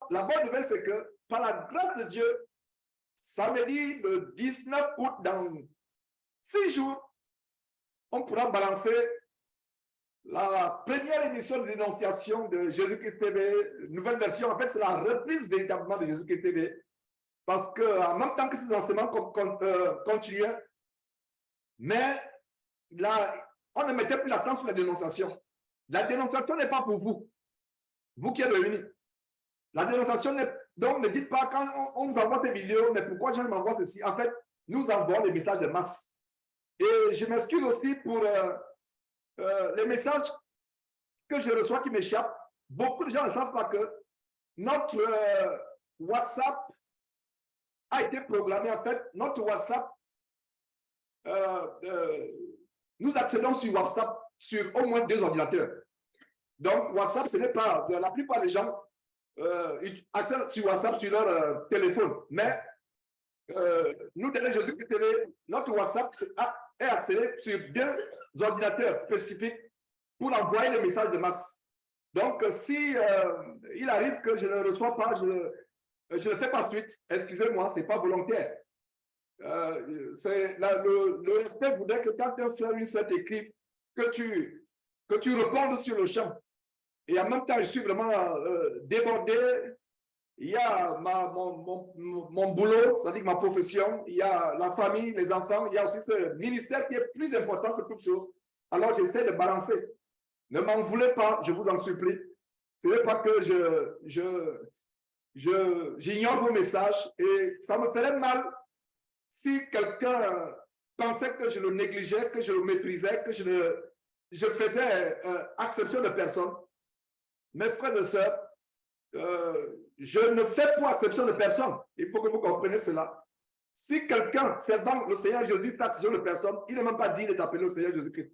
la bonne nouvelle, c'est que par la grâce de Dieu, samedi le 19 août, dans 6 jours, on pourra balancer la première émission de dénonciation de Jésus-Christ TV, nouvelle version. En fait, c'est la reprise véritablement de Jésus-Christ TV. Parce qu'en même temps que ces enseignements continuaient, mais là, on ne mettait plus l'accent sur la dénonciation. La dénonciation n'est pas pour vous, vous qui êtes réunis. La dénonciation n'est... Donc, ne dites pas quand on nous envoie des vidéos, mais pourquoi je m'envoie ceci? En fait, nous envoyons des messages de masse. Et je m'excuse aussi pour les messages que je reçois qui m'échappent. Beaucoup de gens ne savent pas que notre WhatsApp a été programmé. En fait, notre WhatsApp, nous accédons sur WhatsApp sur au moins 2 ordinateurs. Donc, WhatsApp, ce n'est pas... La plupart des gens accèdent sur WhatsApp sur leur téléphone. Mais nous, dès Jésus-Christ TV, notre WhatsApp est accédé sur 2 ordinateurs spécifiques pour envoyer les messages de masse. Donc, si il arrive que je ne reçois pas, je ne fais pas suite. Excusez-moi, ce n'est pas volontaire. Le respect voudrait que quand un frère ou une sœur t'écrive, que tu répondes sur le champ. Et en même temps, je suis vraiment débordé. Il y a mon boulot, c'est-à-dire ma profession, il y a la famille, les enfants, il y a aussi ce ministère qui est plus important que toute chose. Alors, j'essaie de balancer. Ne m'en voulez pas, je vous en supplie. Ce n'est pas que j'ignore vos messages et ça me ferait mal si quelqu'un pensait que je le négligeais, que je le méprisais, que je faisais exception de personne. Mes frères et sœurs, je ne fais pas exception de personne. Il faut que vous compreniez cela. Si quelqu'un, servant le Seigneur Jésus, fait exception de personne, il n'est même pas dit d'appeler le Seigneur Jésus-Christ.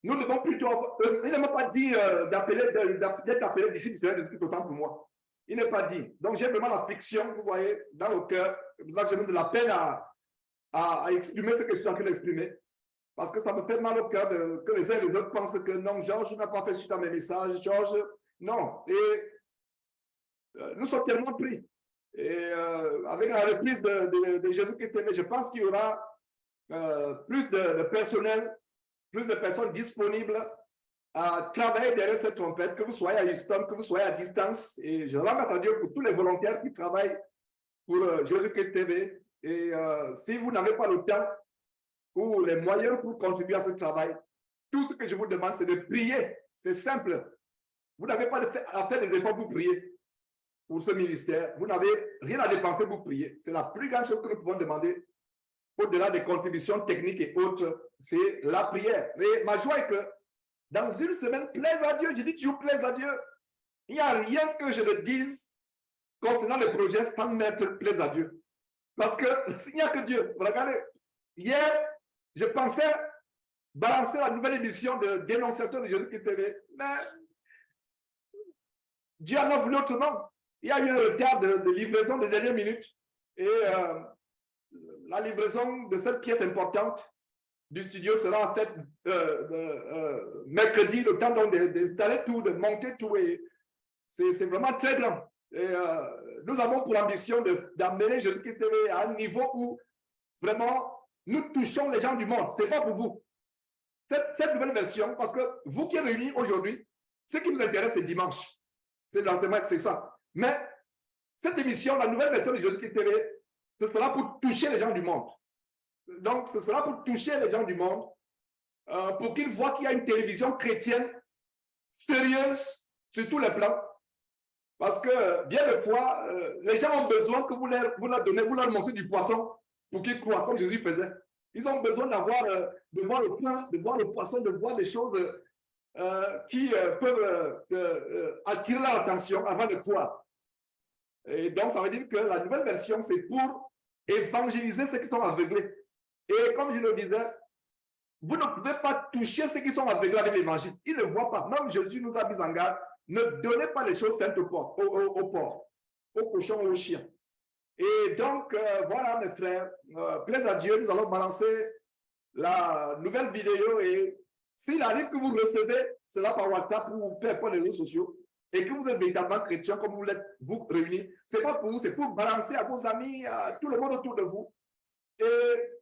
Nous devons plutôt, il n'est même pas dit d'être appelé disciple du Seigneur Jésus-Christ autant pour moi. Il n'est pas dit. Donc j'ai vraiment la fiction, vous voyez, dans le cœur. Là, j'ai même de la peine à exprimer ce que je suis en train d'exprimer. Parce que ça me fait mal au cœur que les uns et les autres pensent que non, Georges n'a pas fait suite à mes messages. Georges, non. Et nous sommes tellement pris. Et avec la reprise de Jésus-Christ TV, je pense qu'il y aura plus de personnel, plus de personnes disponibles à travailler derrière cette trompette, que vous soyez à Houston, que vous soyez à distance. Et je remercie à Dieu pour tous les volontaires qui travaillent pour Jésus-Christ TV. Et si vous n'avez pas le temps ou les moyens pour contribuer à ce travail, tout ce que je vous demande, c'est de prier. C'est simple. Vous n'avez pas à faire des efforts pour prier pour ce ministère. Vous n'avez rien à dépenser pour prier. C'est la plus grande chose que nous pouvons demander, au-delà des contributions techniques et autres, c'est la prière. Et ma joie est que dans une semaine, plaise à Dieu, je dis toujours plaise à Dieu. Il n'y a rien que je ne dise concernant le projet sans mettre plaise à Dieu. Parce qu'il n'y a que Dieu. Regardez, hier, je pensais balancer la nouvelle édition de dénonciation de Jésus-Christ TV, mais Dieu en a voulu autrement. Il y a eu un retard de livraison de dernière minute. Et la livraison de cette pièce importante du studio sera en fait mercredi, le temps d'installer tout, de monter tout. Et c'est vraiment très grand. Et nous avons pour ambition d'amener Jésus-Christ TV à un niveau où vraiment nous touchons les gens du monde. Ce n'est pas pour vous. Cette nouvelle version, parce que vous qui êtes réunis aujourd'hui, ce qui nous intéresse, c'est dimanche. C'est l'enseignement, c'est ça. Mais cette émission, la nouvelle version de Jésus-Christ TV, ce sera pour toucher les gens du monde. Donc, ce sera pour toucher les gens du monde, pour qu'ils voient qu'il y a une télévision chrétienne sérieuse sur tous les plans. Parce que, bien des fois, les gens ont besoin que vous leur montrez du poisson pour qu'ils croient, comme Jésus faisait. Ils ont besoin de voir le pain, de voir le poisson, de voir des choses qui peuvent attirer leur attention avant de croire. Et donc, ça veut dire que la nouvelle version, c'est pour évangéliser ceux qui sont aveuglés. Et comme je le disais, vous ne pouvez pas toucher ceux qui sont aveuglés avec l'évangile. Ils ne voient pas. Même Jésus nous a mis en garde. Ne donnez pas les choses saintes au porc, aux cochons, aux chiens. Et donc, voilà, mes frères, plaise à Dieu, nous allons balancer la nouvelle vidéo. Et s'il arrive que vous recevez cela par WhatsApp ou peu importe les réseaux sociaux, et que vous êtes véritablement chrétien, comme vous l'êtes, vous réunis, ce n'est pas pour vous, c'est pour balancer à vos amis, à tout le monde autour de vous. Et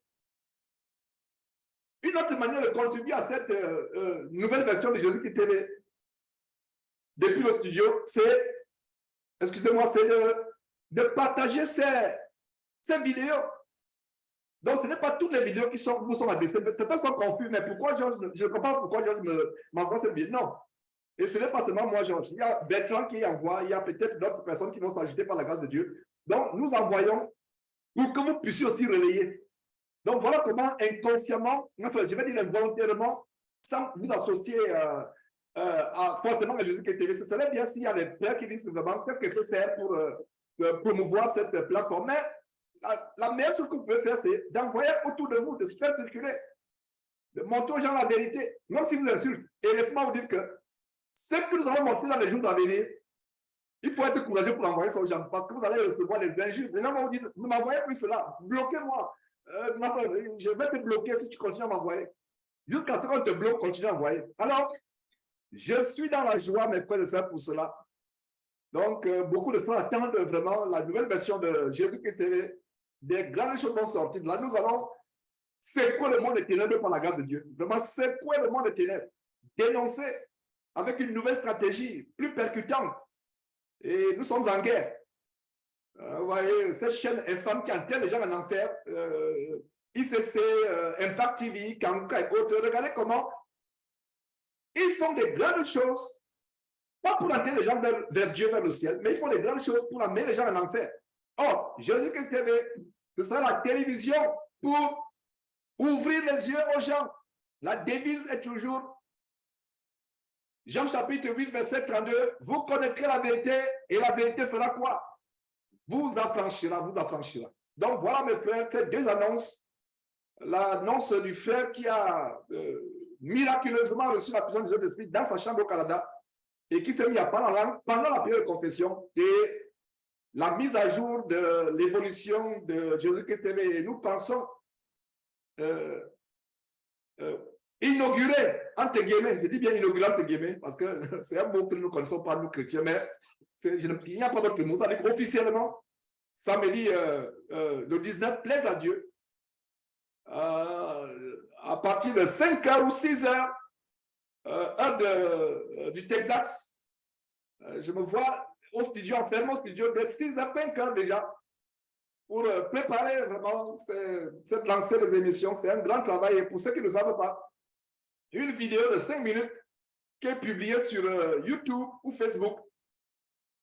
une autre manière de contribuer à cette nouvelle version de Jésus-Christ TV depuis le studio, c'est, excusez-moi, c'est de partager ces vidéos. Donc, ce n'est pas toutes les vidéos qui vous sont adressées. Certains sont confus, mais pourquoi Georges, je ne comprends pas pourquoi Georges m'envoie cette vidéo. Non. Et ce n'est pas seulement moi, Georges. Il y a Bertrand qui envoie, il y a peut-être d'autres personnes qui vont s'ajouter par la grâce de Dieu. Donc, nous envoyons pour que vous puissiez aussi relayer. Donc, voilà comment inconsciemment, enfin, je vais dire involontairement, sans vous associer forcément à Jésus-Christ TV. Ce serait bien s'il y a des frères qui disent vraiment qu'est-ce que je peux faire pour promouvoir cette plateforme. Mais la meilleure chose que vous pouvez faire, c'est d'envoyer autour de vous, de se faire circuler, de montrer aux gens la vérité, même si vous insultez. Et laissez-moi vous dire que ce que nous allons montrer dans les jours à venir, il faut être courageux pour envoyer ça aux gens, parce que vous allez recevoir des injures. Les gens vont vous dire, ne m'envoyez plus cela, bloquez-moi. Je vais te bloquer si tu continues à m'envoyer. Jusqu'à ce qu'on te bloque, continue à envoyer. Alors, je suis dans la joie, mes frères et sœurs, pour cela. Donc, beaucoup de frères attendent vraiment la nouvelle version de Jésus-Christ TV. Des grandes choses vont sortir. Là, nous allons secouer le monde des ténèbres par la grâce de Dieu. Vraiment secouer le monde des ténèbres. Dénoncer avec une nouvelle stratégie plus percutante. Et nous sommes en guerre. Vous voyez, cette chaîne infâme qui entraîne les gens en enfer, ICC, Impact TV, Kanka et autres, regardez comment ils font des grandes choses, pas pour amener les gens vers Dieu, vers le ciel, mais ils font des grandes choses pour amener les gens en enfer. Or, Jésus-Christ TV, ce sera la télévision pour ouvrir les yeux aux gens. La devise est toujours Jean chapitre 8, verset 32, vous connaîtrez la vérité et la vérité fera quoi? Vous affranchira, vous affranchira. Donc voilà mes frères, ces deux annonces. L'annonce du frère qui a miraculeusement reçu la puissance du Saint-Esprit dans sa chambre au Canada et qui s'est mis à parler en langue pendant la période de confession et la mise à jour de l'évolution de Jésus-Christ TV. Et nous pensons inaugurer, entre guillemets, je dis bien inaugurer entre guillemets, parce que c'est un mot que nous ne connaissons pas, nous chrétiens, mais il n'y a pas d'autre mot. Ça veut dire officiellement, samedi le 19, plaise à Dieu, à partir de 5h ou 6h, heure du Texas, je me vois au studio, enfermé au studio de 6h, 5h déjà, pour préparer vraiment cette lancée des émissions. C'est un grand travail. Et pour ceux qui ne savent pas, une vidéo de 5 minutes qui est publiée sur YouTube ou Facebook,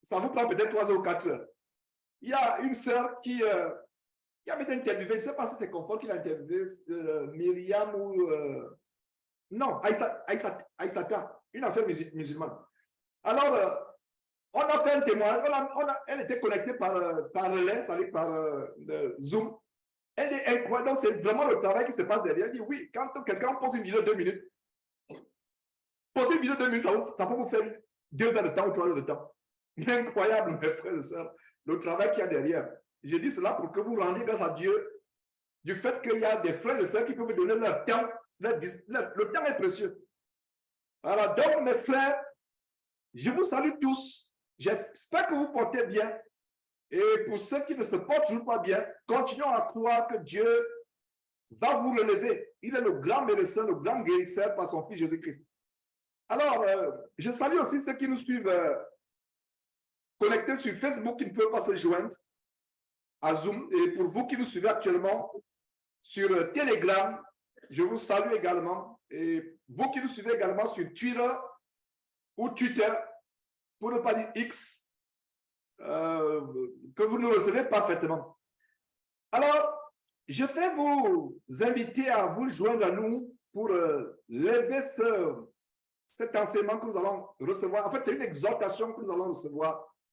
ça vous prend peut-être 3 ou 4 heures. Il y a une sœur qui a été interviewée, je ne sais pas si c'est confort qu'il a interviewé, Myriam ou... non, Aïssata, une ancienne musulmane. Alors, on a fait un témoignage, elle était connectée par relais, c'est-à-dire par Zoom. Elle est incroyable, donc c'est vraiment le travail qui se passe derrière. Elle dit oui, quand quelqu'un pose une vidéo de 2 minutes, poser une vidéo de 2 minutes, ça peut vous faire 2 heures de temps ou 3 heures de temps. Incroyable, mes frères et sœurs, le travail qu'il y a derrière. Je dis cela pour que vous rendiez grâce à Dieu du fait qu'il y a des frères et sœurs qui peuvent vous donner leur temps. Le temps est précieux. Alors, donc, mes frères, je vous salue tous. J'espère que vous portez bien. Et pour ceux qui ne se portent toujours pas bien, continuons à croire que Dieu va vous relever. Il est le grand médecin, le grand guérisseur par son Fils Jésus-Christ. Alors, je salue aussi ceux qui nous suivent connectés sur Facebook, qui ne peuvent pas se joindre à Zoom. Et pour vous qui nous suivez actuellement sur Telegram, je vous salue également. Et vous qui nous suivez également sur Twitter ou Twitter, pour ne pas dire X, que vous nous recevez parfaitement. Alors, je vais vous inviter à vous joindre à nous pour lever cet enseignement que nous allons recevoir. En fait, c'est une exhortation que nous allons recevoir